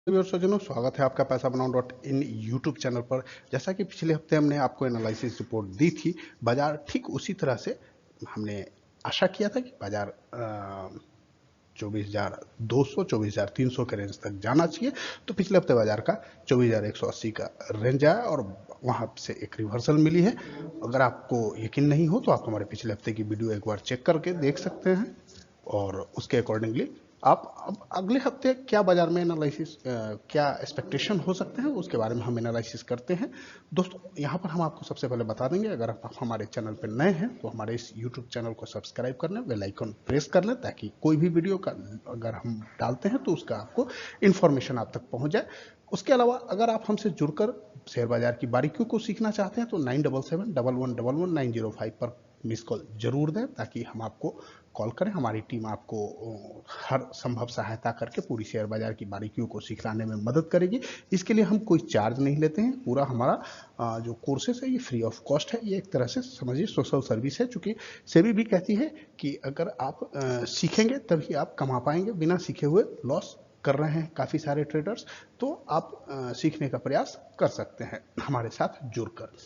और सज्जनों, स्वागत है आपका पैसा बनाओ .in यूट्यूब चैनल पर। जैसा कि पिछले हफ्ते हमने आपको एनालिसिस रिपोर्ट दी थी, बाजार ठीक उसी तरह से हमने आशा किया था कि बाजार 24,200 24,300 के रेंज तक जाना चाहिए। तो पिछले हफ्ते बाजार का 24,180 का रेंज आया और वहां से एक रिवर्सल मिली है। अगर आपको यकीन नहीं हो तो आप हमारे पिछले हफ्ते की वीडियो एक बार चेक करके देख सकते हैं और उसके अकॉर्डिंगली आप अब अगले हफ्ते क्या बाजार में एनालिसिस क्या एक्सपेक्टेशन हो सकते हैं उसके बारे में हम एनालिसिस करते हैं। दोस्तों, यहाँ पर हम आपको सबसे पहले बता देंगे, अगर आप हमारे चैनल पर नए हैं तो हमारे इस यूट्यूब चैनल को सब्सक्राइब कर लें, बेल आइकन प्रेस कर लें, ताकि कोई भी वीडियो का अगर हम डालते हैं तो उसका आपको इन्फॉर्मेशन आप तक पहुंच जाए। उसके अलावा अगर आप हमसे जुड़कर शेयर बाजार की बारीकियों को सीखना चाहते हैं तो 9771111905 पर मिस कॉल जरूर दें, ताकि हम आपको कॉल करें। हमारी टीम आपको हर संभव सहायता करके पूरी शेयर बाजार की बारीकियों को सिखलाने में मदद करेगी। इसके लिए हम कोई चार्ज नहीं लेते हैं। पूरा हमारा जो कोर्सेस है ये फ्री ऑफ कॉस्ट है। ये एक तरह से समझिए सोशल सर्विस है, चूंकि सेबी भी कहती है कि अगर आप सीखेंगे तभी आप कमा पाएंगे। बिना सीखे हुए लॉस कर रहे हैं काफ़ी सारे ट्रेडर्स, तो आप सीखने का प्रयास कर सकते हैं हमारे साथ जुड़कर।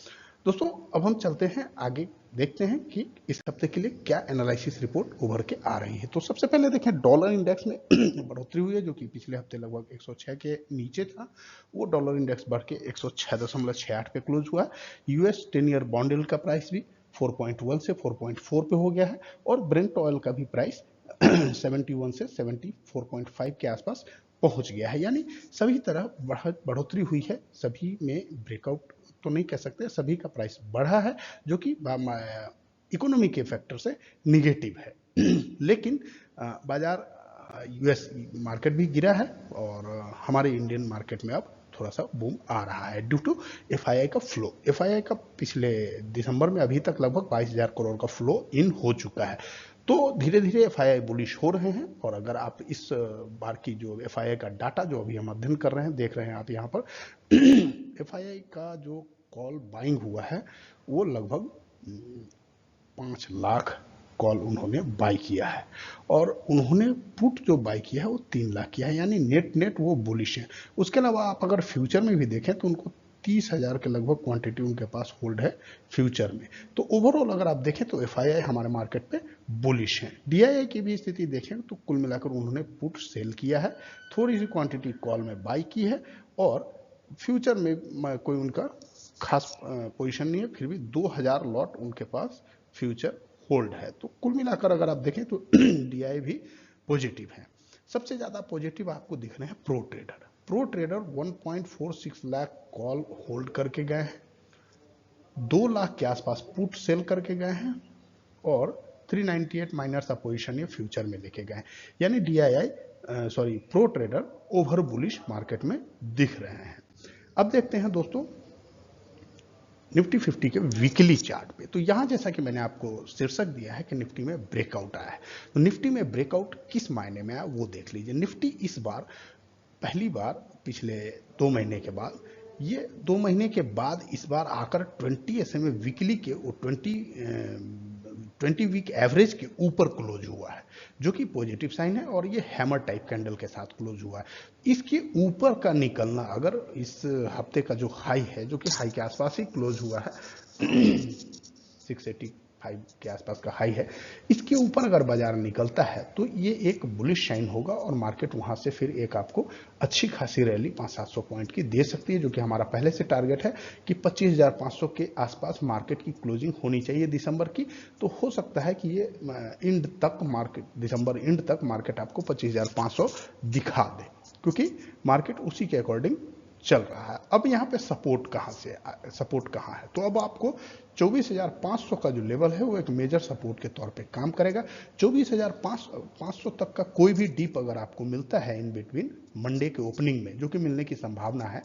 दोस्तों, अब हम चलते हैं आगे, देखते हैं कि इस हफ्ते के लिए क्या एनालिसिस रिपोर्ट उभर के आ रही है। तो सबसे पहले देखें, डॉलर इंडेक्स में बढ़ोतरी हुई है, जो कि पिछले हफ्ते लगभग 106 के नीचे था। वो डॉलर इंडेक्स बढ़ के 106.68 पे क्लोज हुआ है। यूएस 10 ईयर बॉन्ड यील्ड का प्राइस भी 4.1 से 4.4 पे हो गया है और ब्रेंट ऑयल का भी प्राइस 71 से 74.5 के आसपास पहुंच गया है। यानी सभी तरह बढ़ोतरी हुई है। सभी में ब्रेकआउट तो नहीं कह सकते, सभी का प्राइस बढ़ा है, जो कि इकोनॉमी के फैक्टर से निगेटिव है। लेकिन बाजार यूएस मार्केट भी गिरा है और हमारे इंडियन मार्केट में अब थोड़ा सा बूम आ रहा है ड्यू टू एफआईआई का फ्लो। एफआईआई का पिछले दिसंबर में अभी तक लगभग 22,000 करोड़ का फ्लो इन हो चुका है। तो धीरे धीरे एफआईआई बुलिश हो रहे हैं। और अगर आप इस बार की जो एफआईआई का डाटा जो अभी हम अध्ययन कर रहे हैं, देख रहे हैं आप यहाँ पर, एफआईआई का जो कॉल बाइंग हुआ है वो लगभग 5 लाख कॉल उन्होंने बाई किया है और उन्होंने पुट जो बाई किया है वो 3 लाख किया है। यानी नेट नेट वो बुलिश है। उसके अलावा आप अगर फ्यूचर में भी देखें तो उनको 30,000 के लगभग क्वांटिटी उनके पास होल्ड है फ्यूचर में। तो ओवरऑल अगर आप देखें तो एफआईआई हमारे मार्केट पे बुलिश है। डीआईआई की भी स्थिति देखें तो कुल मिलाकर उन्होंने पुट सेल किया है, थोड़ी सी क्वांटिटी कॉल में बाई की है और फ्यूचर में कोई उनका खास पोजीशन नहीं है, फिर भी 2,000 लॉट उनके पास फ्यूचर होल्ड है। तो कुल मिलाकर अगर आप देखें तो डीआई भी पॉजिटिव है। सबसे ज्यादा पॉजिटिव आपको दिख रहे हैं pro trader. Pro trader 1.46 lakh call hold करके गए हैं, 2 लाख के आसपास पुट सेल करके गए हैं और 398 माइनर सा पोजीशन ये फ्यूचर में लेके गए हैं। यानी DII pro trader over bullish market में दिख रहे हैं। अब देखते हैं दोस्तों निफ्टी 50 के वीकली चार्ट पे। तो यहां जैसा कि मैंने आपको शीर्षक दिया है कि निफ्टी में ब्रेकआउट आया है, तो निफ्टी में ब्रेकआउट किस मायने में आया वो देख लीजिए। निफ्टी इस बार पहली बार पिछले 2 महीने के बाद, ये 2 महीने के बाद इस बार आकर 20 SMA वीकली के 20 वीक एवरेज के ऊपर क्लोज हुआ है, जो कि पॉजिटिव साइन है। और ये हैमर टाइप कैंडल के साथ क्लोज हुआ है। इसके ऊपर का निकलना, अगर इस हफ्ते का जो हाई है, जो कि हाई के आसपास ही क्लोज हुआ है 685 के आसपास का हाई है, इसके ऊपर अगर बाजार निकलता है तो ये एक बुलिश शाइन होगा और मार्केट वहां से फिर एक आपको अच्छी खासी रैली 500-700 पॉइंट की दे सकती है, जो कि हमारा पहले से टारगेट है कि 25,500 के आसपास मार्केट की क्लोजिंग होनी चाहिए दिसंबर की। तो हो सकता है कि ये इंड तक मार्केट, दिसंबर इंड तक मार्केट आपको 25,500 दिखा दे, क्योंकि मार्केट उसी के अकॉर्डिंग चल रहा है। अब यहाँ पे सपोर्ट कहाँ है, तो अब आपको 24,500 का जो लेवल है वो एक मेजर सपोर्ट के तौर पे काम करेगा। 24,500 तक का कोई भी डीप अगर आपको मिलता है इन बिटवीन मंडे के ओपनिंग में, जो कि मिलने की संभावना है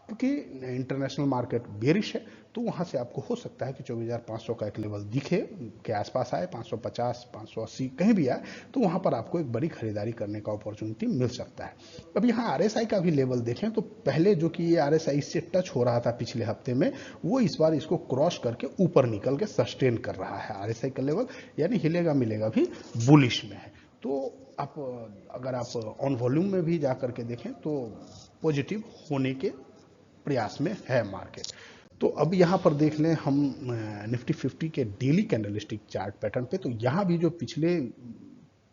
क्योंकि इंटरनेशनल मार्केट बेरिश है, तो वहां से आपको हो सकता है कि 24,500 का एक लेवल दिखे के आसपास आए, 550 580 कहीं भी आए, तो वहां पर आपको एक बड़ी खरीदारी करने का अपॉर्चुनिटी मिल सकता है। अब यहाँ आरएसआई का भी लेवल देखें तो पहले जो कि ये आरएसआई से टच हो रहा था पिछले हफ्ते में, वो इस बार इसको क्रॉस करके ऊपर निकल के सस्टेन कर रहा है आरएसआई का लेवल, यानी हिलेगा मिलेगा भी बुलिश में है। तो आप अगर आप ऑन वॉल्यूम में भी जा करके देखें तो पॉजिटिव होने के प्रयास में है मार्केट। तो अब यहाँ पर देख लें हम निफ्टी 50 के डेली कैंडलस्टिक चार्ट पैटर्न पे, तो यहाँ भी जो पिछले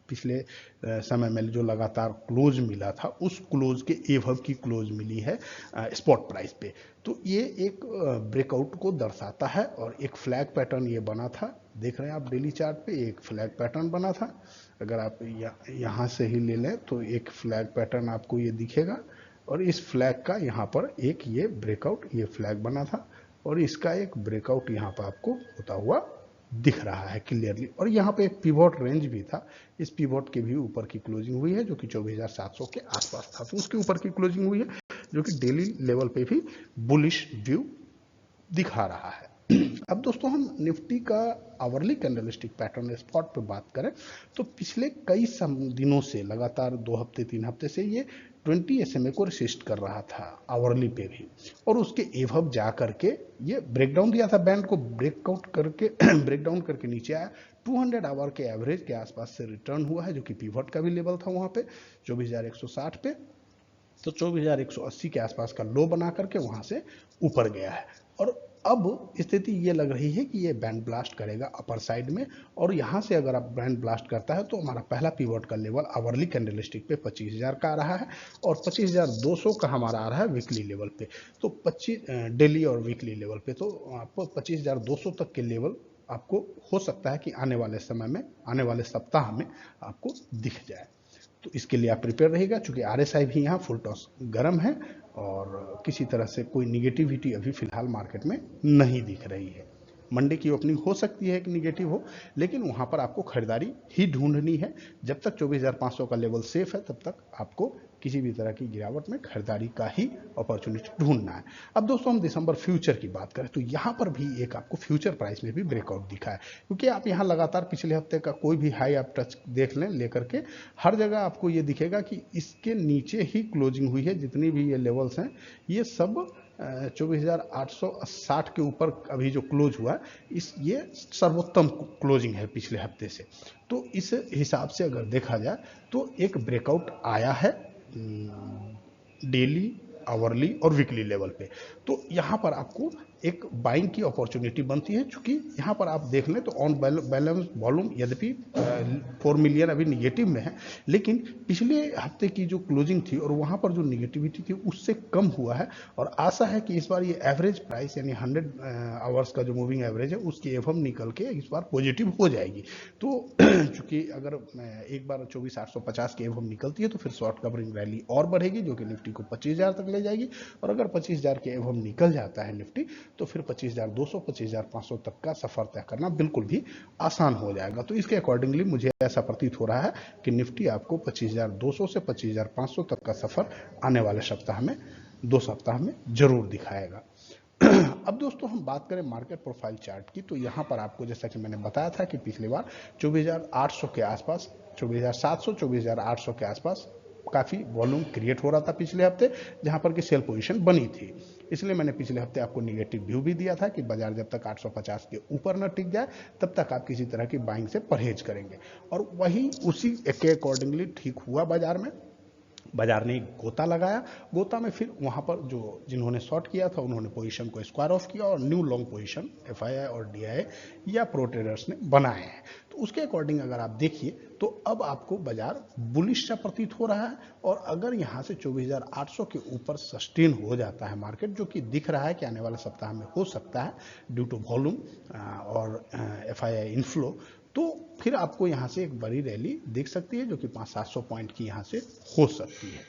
पिछले समय में जो लगातार क्लोज मिला था उस क्लोज के एवब की क्लोज मिली है स्पॉट प्राइस पे। तो ये एक ब्रेकआउट को दर्शाता है और एक फ्लैग पैटर्न ये बना था, देख रहे हैं आप डेली चार्ट पे एक फ्लैग पैटर्न बना था। अगर आप यहाँ से ही ले लें तो एक फ्लैग पैटर्न आपको ये दिखेगा और इस फ्लैग का यहाँ पर एक ये ब्रेकआउट ये फ्लैग बना था और इसका एक ब्रेकआउट यहाँ पर आपको होता हुआ दिख रहा है क्लियरली। और यहाँ पे एक पिवोट रेंज भी था, इस पिवोट के भी ऊपर की क्लोजिंग हुई है जो कि 24,700 के आसपास था, तो उसके ऊपर की क्लोजिंग हुई है जो कि डेली लेवल पे भी बुलिश व्यू दिखा रहा है। अब दोस्तों हम निफ्टी का आवरली कैंडलस्टिक पैटर्न स्पॉट पे बात करें तो पिछले कई दिनों से लगातार 2 हफ्ते 3 हफ्ते से ये 20 SMA को रेसिस्ट कर रहा था आवरली पे भी, और उसके एवब जा करके ये ब्रेकडाउन दिया था, बैंड को ब्रेकआउट करके ब्रेकडाउन करके नीचे आया, 200 आवर के एवरेज के आसपास से रिटर्न हुआ है जो कि पिवट का भी लेवल था वहां पे 24,160 पे, तो 24,180 के आसपास का लो बना करके वहां से ऊपर गया है। और अब स्थिति ये लग रही है कि ये बैंड ब्लास्ट करेगा अपर साइड में, और यहाँ से अगर आप बैंड ब्लास्ट करता है तो हमारा पहला पिवट का लेवल आवरली कैंडलस्टिक पे 25,000 का आ रहा है और 25,200 का हमारा आ रहा है वीकली लेवल पे। तो 25 डेली और वीकली लेवल पे तो आपको 25,200 तक के लेवल आपको हो सकता है कि आने वाले समय में, आने वाले सप्ताह में आपको दिख जाए। तो इसके लिए आप प्रिपेयर रहिएगा, चूंकि RSI भी यहाँ फुल टॉस गर्म है और किसी तरह से कोई निगेटिविटी अभी फिलहाल मार्केट में नहीं दिख रही है। मंडे की ओपनिंग हो सकती है कि निगेटिव हो, लेकिन वहां पर आपको खरीदारी ही ढूंढनी है। जब तक 24,500 का लेवल सेफ है तब तक आपको किसी भी तरह की गिरावट में खरीदारी का ही अपॉर्चुनिटी ढूंढना है। अब दोस्तों हम दिसंबर फ्यूचर की बात करें तो यहाँ पर भी एक आपको फ्यूचर प्राइस में भी ब्रेकआउट दिखा है, क्योंकि आप यहाँ लगातार पिछले हफ्ते का कोई भी हाई आप टच देख लें लेकर के, हर जगह आपको ये दिखेगा कि इसके नीचे ही क्लोजिंग हुई है। जितनी भी ये लेवल्स हैं ये सब 24,860 के ऊपर अभी जो क्लोज हुआ इस ये सर्वोत्तम क्लोजिंग है पिछले हफ्ते से। तो इस हिसाब से अगर देखा जाए तो एक ब्रेकआउट आया है डेली, आवरली और वीकली लेवल पे। तो यहाँ पर आपको एक बाइंग की अपॉर्चुनिटी बनती है, क्योंकि यहाँ पर आप देख लें तो ऑन बैलेंस वॉल्यूम यद्यपि 4 मिलियन अभी निगेटिव में है, लेकिन पिछले हफ्ते की जो क्लोजिंग थी और वहाँ पर जो निगेटिविटी थी उससे कम हुआ है। और आशा है कि इस बार ये एवरेज प्राइस यानी 100 आवर्स का जो मूविंग एवरेज है उसकी एवम निकल के इस बार पॉजिटिव हो जाएगी। तो चूंकि अगर एक बार 24,850 की एवम निकलती है तो फिर शॉर्ट कवरिंग रैली और बढ़ेगी जो कि निफ्टी को 25,000 तक ले जाएगी, और अगर 25,000 के एवम निकल जाता है निफ्टी तो फिर 25,200 25,500 तक का सफर तय करना बिल्कुल भी आसान हो जाएगा। तो इसके अकॉर्डिंगली मुझे ऐसा प्रतीत हो रहा है कि निफ्टी आपको 25,200 से 25,500 तक का सफर आने वाले सप्ताह में, 2 सप्ताह में जरूर दिखाएगा। अब दोस्तों हम बात करें मार्केट प्रोफाइल चार्ट की, तो यहाँ पर आपको जैसा कि मैंने बताया था कि पिछली बार 24,800 के आसपास, 24,700 24,800 के आसपास काफी वॉल्यूम क्रिएट हो रहा था पिछले हफ्ते, जहां पर कि सेल पोजीशन बनी थी। इसलिए मैंने पिछले हफ्ते आपको निगेटिव व्यू भी दिया था कि बाजार जब तक 850 के ऊपर न टिक जाए तब तक आप किसी तरह की बाइंग से परहेज करेंगे, और वही उसी के अकॉर्डिंगली ठीक हुआ। बाजार ने गोता लगाया, गोता में फिर वहां पर जो जिन्होंने शॉर्ट किया था उन्होंने पोजीशन को स्क्वायर ऑफ किया और न्यू लॉन्ग पोजीशन FII और DII या प्रो ट्रेडर्स ने बनाए हैं। तो उसके अकॉर्डिंग अगर आप देखिए तो अब आपको बाजार बुलिश सा प्रतीत हो रहा है, और अगर यहां से 24,800 के ऊपर सस्टेन हो जाता है मार्केट, जो कि दिख रहा है कि आने वाले सप्ताह में हो सकता है ड्यू टू वॉल्यूम और FII इनफ्लो, तो फिर आपको यहां से एक बड़ी रैली दिख सकती है जो कि 500-700 पॉइंट की यहां से हो सकती है।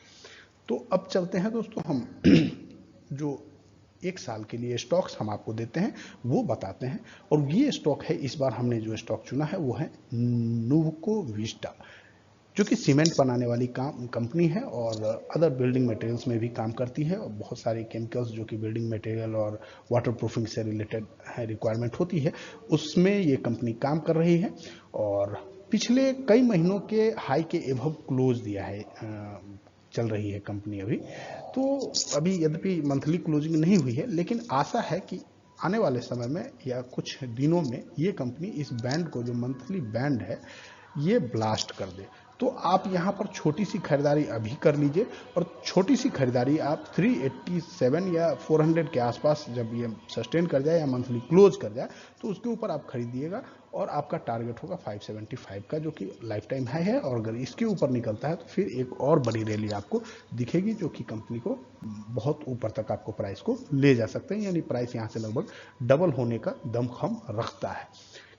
तो अब चलते हैं दोस्तों हम जो 1 साल के लिए स्टॉक्स हम आपको देते हैं वो बताते हैं, और ये स्टॉक है, इस बार हमने जो स्टॉक चुना है वो है नुवको विस्टा, जो कि सीमेंट बनाने वाली कंपनी है और अदर बिल्डिंग मटेरियल्स में भी काम करती है, और बहुत सारे केमिकल्स जो कि बिल्डिंग मटेरियल और वाटर प्रूफिंग से रिलेटेड रिक्वायरमेंट होती है उसमें ये कंपनी काम कर रही है, और पिछले कई महीनों के हाई के एबव क्लोज दिया है, चल रही है कंपनी अभी। तो अभी यद्यपि मंथली क्लोजिंग नहीं हुई है, लेकिन आशा है कि आने वाले समय में या कुछ दिनों में ये कंपनी इस बैंड को, जो मंथली बैंड है, ये ब्लास्ट कर दे। तो आप यहाँ पर छोटी सी खरीदारी अभी कर लीजिए, और छोटी सी खरीदारी आप 387 या 400 के आसपास जब ये सस्टेन कर जाए या मंथली क्लोज कर जाए तो उसके ऊपर आप खरीदिएगा, और आपका टारगेट होगा 575 का, जो कि लाइफ टाइम हाई है। और अगर इसके ऊपर निकलता है तो फिर एक और बड़ी रैली आपको दिखेगी, जो कि कंपनी को बहुत ऊपर तक आपको प्राइस को ले जा सकते हैं, यानी प्राइस यहाँ से लगभग डबल होने का दमखम रखता है।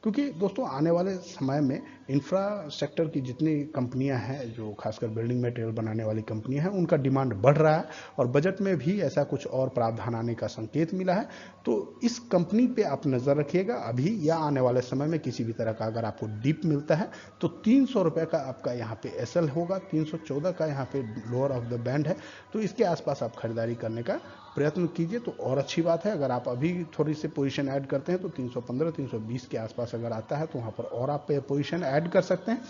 क्योंकि दोस्तों आने वाले समय में इंफ्रास्ट्रक्चर की जितनी कंपनियां हैं, जो खासकर बिल्डिंग मटेरियल बनाने वाली कंपनियां हैं, उनका डिमांड बढ़ रहा है, और बजट में भी ऐसा कुछ और प्रावधान आने का संकेत मिला है। तो इस कंपनी पे आप नज़र रखिएगा अभी या आने वाले समय में। किसी भी तरह का अगर आपको डीप मिलता है तो 300 रुपये का आपका यहाँ पे एसएल होगा, 314 का यहाँ पे लोअर ऑफ द बैंड है, तो इसके आसपास आप खरीदारी करने का प्रयत्न कीजिए तो और अच्छी बात है। अगर आप अभी थोड़ी सी पोजीशन ऐड करते हैं तो 315 320 के आसपास अगर आता है तो वहाँ पर और आप पोजीशन ऐड कर सकते हैं।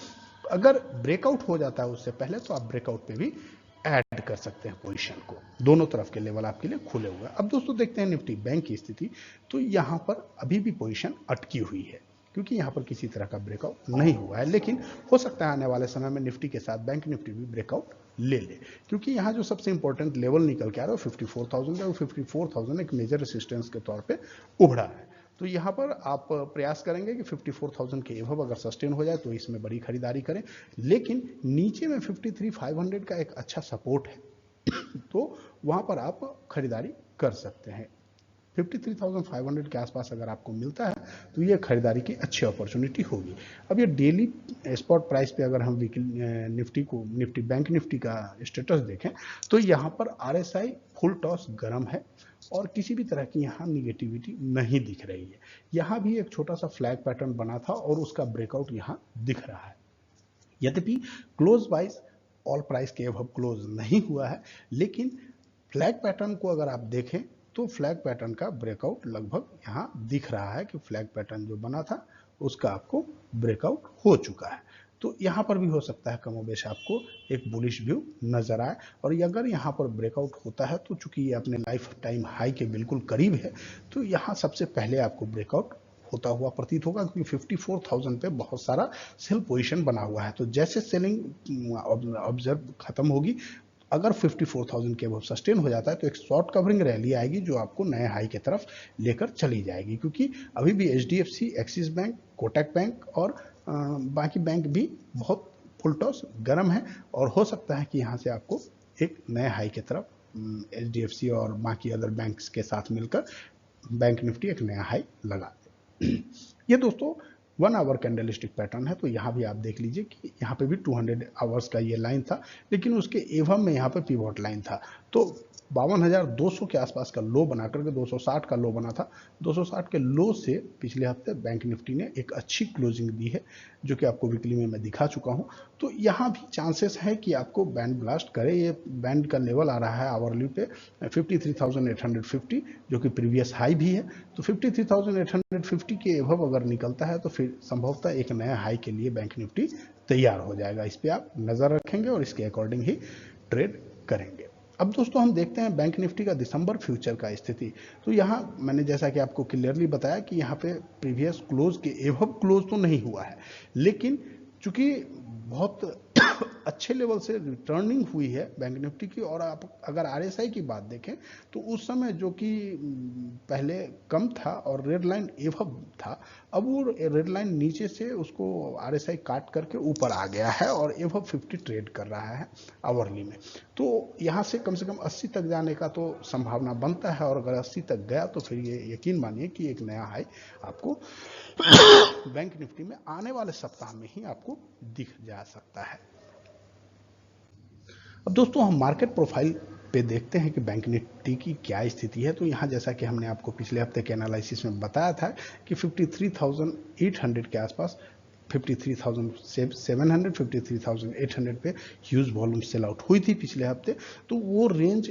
अगर ब्रेकआउट हो जाता है उससे पहले तो आप ब्रेकआउट पे भी ऐड कर सकते हैं पोजीशन को। दोनों तरफ के लेवल आपके लिए खुले हुए हैं। अब दोस्तों देखते हैं निफ्टी बैंक की स्थिति। तो यहाँ पर अभी भी पोजीशन अटकी हुई है, क्योंकि यहाँ पर किसी तरह का ब्रेकआउट नहीं हुआ है, लेकिन हो सकता है आने वाले समय में निफ्टी के साथ बैंक निफ्टी भी ब्रेकआउट ले ले, क्योंकि यहाँ जो सबसे इंपॉर्टेंट लेवल निकल के आ रहा है 54,000 का, 54,000 एक मेजर रेसिस्टेंस के तौर पे उभरा है। तो यहाँ पर आप प्रयास करेंगे कि 54,000 के एभव अगर सस्टेन हो जाए तो इसमें बड़ी खरीदारी करें, लेकिन नीचे में 53,500 का एक अच्छा सपोर्ट है तो वहाँ पर आप खरीदारी कर सकते हैं। 53,500 के आसपास अगर आपको मिलता है तो ये खरीदारी की अच्छी अपॉर्चुनिटी होगी। अब ये डेली स्पॉट प्राइस पे अगर हम निफ्टी बैंक निफ्टी का स्टेटस देखें तो यहाँ पर आरएसआई फुल टॉस गर्म है, और किसी भी तरह की यहाँ निगेटिविटी नहीं दिख रही है। यहाँ भी एक छोटा सा फ्लैग पैटर्न बना था और उसका ब्रेकआउट यहाँ दिख रहा है। यद्यपि क्लोज वाइज ऑल प्राइस के अबव क्लोज नहीं हुआ है, लेकिन फ्लैग पैटर्न को अगर आप देखें तो फ्लैग पैटर्न का ब्रेकआउट लगभग यहाँ दिख रहा है कि फ्लैग पैटर्न जो बना था उसका आपको ब्रेकआउट हो चुका है। तो यहाँ पर भी हो सकता है कमोबेश आपको एक बुलिश व्यू नजर आए, और अगर यहाँ पर ब्रेकआउट होता है तो चूंकि ये अपने लाइफ टाइम हाई के बिल्कुल करीब है, तो यहाँ सबसे पहले आपको ब्रेकआउट होता हुआ प्रतीत होगा, क्योंकि 54,000 पे बहुत सारा सेल पोजीशन बना हुआ है। तो जैसे सेलिंग ऑब्जर्व खत्म होगी, अगर 54,000 के अबव सस्टेन हो जाता है तो एक शॉर्ट कवरिंग रैली आएगी जो आपको नए हाई की तरफ लेकर चली जाएगी, क्योंकि अभी भी HDFC, axis bank, Kotak bank और बाकी बैंक भी बहुत फुल टॉस गर्म है, और हो सकता है कि यहाँ से आपको एक नए हाई की तरफ एचडीएफसी और बाकी अदर बैंक्स के साथ मिलकर बैंक निफ्टी एक नया हाई लगा दे। ये दोस्तों 1 आवर कैंडलस्टिक पैटर्न है। तो यहाँ भी आप देख लीजिए कि यहाँ पे भी 200 आवर्स का ये लाइन था, लेकिन उसके एवं में यहाँ पे पिवोट लाइन था। तो 52,200 के आसपास का लो बना करके 260 का लो बना था। 260 के लो से पिछले हफ्ते बैंक निफ्टी ने एक अच्छी क्लोजिंग दी है, जो कि आपको वीकली में मैं दिखा चुका हूँ। तो यहाँ भी चांसेस है कि आपको बैंड ब्लास्ट करे। ये बैंड का लेवल आ रहा है आवरली पे 53,850, जो कि प्रीवियस हाई भी है। तो 53,850 के एभव अगर निकलता है तो फिर संभवतः एक नया हाई के लिए बैंक निफ्टी तैयार हो जाएगा। इस पर आप नज़र रखेंगे और इसके अकॉर्डिंग ही ट्रेड करेंगे। अब दोस्तों हम देखते हैं बैंक निफ्टी का दिसंबर फ्यूचर का स्थिति। तो यहाँ मैंने जैसा कि आपको क्लियरली बताया कि यहाँ पे प्रीवियस क्लोज के एभव क्लोज तो नहीं हुआ है, लेकिन चूंकि बहुत अच्छे लेवल से रिटर्निंग हुई है बैंक निफ्टी की, और आप अगर आरएसआई की बात देखें तो उस समय जो कि पहले कम था और रेड लाइन एभव था, अब वो रेड लाइन नीचे से उसको आरएसआई काट करके ऊपर आ गया है और एभव 50 ट्रेड कर रहा है आवरली में। तो यहाँ से कम 80 तक जाने का तो संभावना बनता है, और अगर 80 तक गया तो फिर ये यकीन मानिए कि एक नया हाई आपको बैंक निफ्टी में आने वाले सप्ताह में ही आपको दिख जा सकता है। अब दोस्तों हम मार्केट प्रोफाइल पे देखते हैं कि बैंक निफ्टी की क्या स्थिति है। तो यहाँ जैसा कि हमने आपको पिछले हफ्ते के एनालिसिस में बताया था कि 53,800 के आसपास 53,700 53,800 पे ह्यूज वॉल्यूम सेल आउट हुई थी पिछले हफ्ते। तो वो रेंज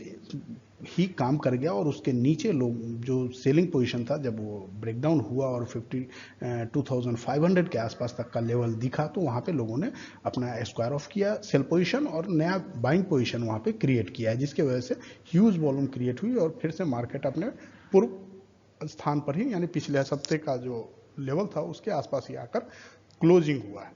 ही काम कर गया, और उसके नीचे लोग जो सेलिंग पोजीशन था जब वो ब्रेकडाउन हुआ और 52,500 के आसपास तक का लेवल दिखा, तो वहाँ पे लोगों ने अपना स्क्वायर ऑफ किया सेल पोजीशन और नया बाइंग पोजीशन वहाँ पे क्रिएट किया है, जिसके वजह से ह्यूज वॉल्यूम क्रिएट हुई और फिर से मार्केट अपने पूर्व स्थान पर ही, यानी पिछले हफ्ते का जो लेवल था उसके आसपास ही आकर क्लोजिंग हुआ है।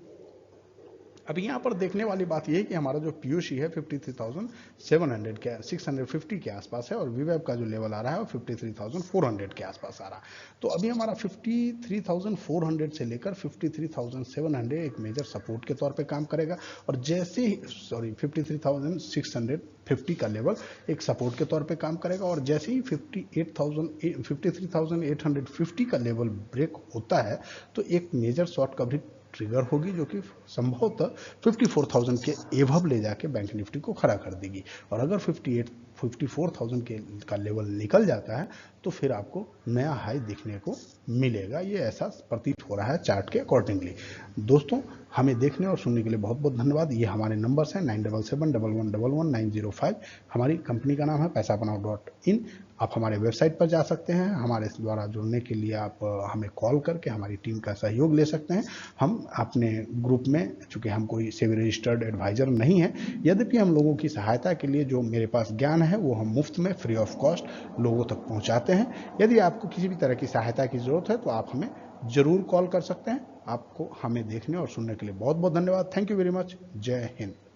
अभी यहाँ पर देखने वाली बात यह है कि हमारा जो पीओसी है 53,700 के 650 के आसपास है और वीवेब का जो लेवल आ रहा है वो 53,400 के आसपास आ रहा है। तो अभी हमारा 53,400 से लेकर 53,700 एक मेजर सपोर्ट के तौर पे काम करेगा और जैसे ही 53,650 का लेवल एक सपोर्ट के तौर पे काम करेगा और जैसे ही 53,850 का लेवल ब्रेक होता है तो एक मेजर शॉर्ट कवरेज ट्रिगर होगी जो कि संभवतः 54,000 के एवब ले जाके बैंक निफ्टी को खड़ा कर देगी और अगर 54,000 के का लेवल निकल जाता है तो फिर आपको नया हाई देखने को मिलेगा। ये ऐसा प्रतीत हो रहा है चार्ट के अकॉर्डिंगली। दोस्तों, हमें देखने और सुनने के लिए बहुत बहुत धन्यवाद। ये हमारे नंबर्स हैं 9771111905। हमारी कंपनी का नाम है paisapanav.in। आप हमारे वेबसाइट पर जा सकते हैं। हमारे द्वारा जुड़ने के लिए आप हमें कॉल करके हमारी टीम का सहयोग ले सकते हैं। हम अपने ग्रुप में, चूंकि हम कोई सेबी रजिस्टर्ड एडवाइजर नहीं है, यद्यपि हम लोगों की सहायता के लिए जो मेरे पास ज्ञान है वो हम मुफ्त में फ्री ऑफ कॉस्ट लोगों तक पहुंचाते हैं। यदि आपको किसी भी तरह की सहायता की जरूरत है तो आप हमें जरूर कॉल कर सकते हैं। आपको हमें देखने और सुनने के लिए बहुत बहुत धन्यवाद। Thank you very much. जय हिंद।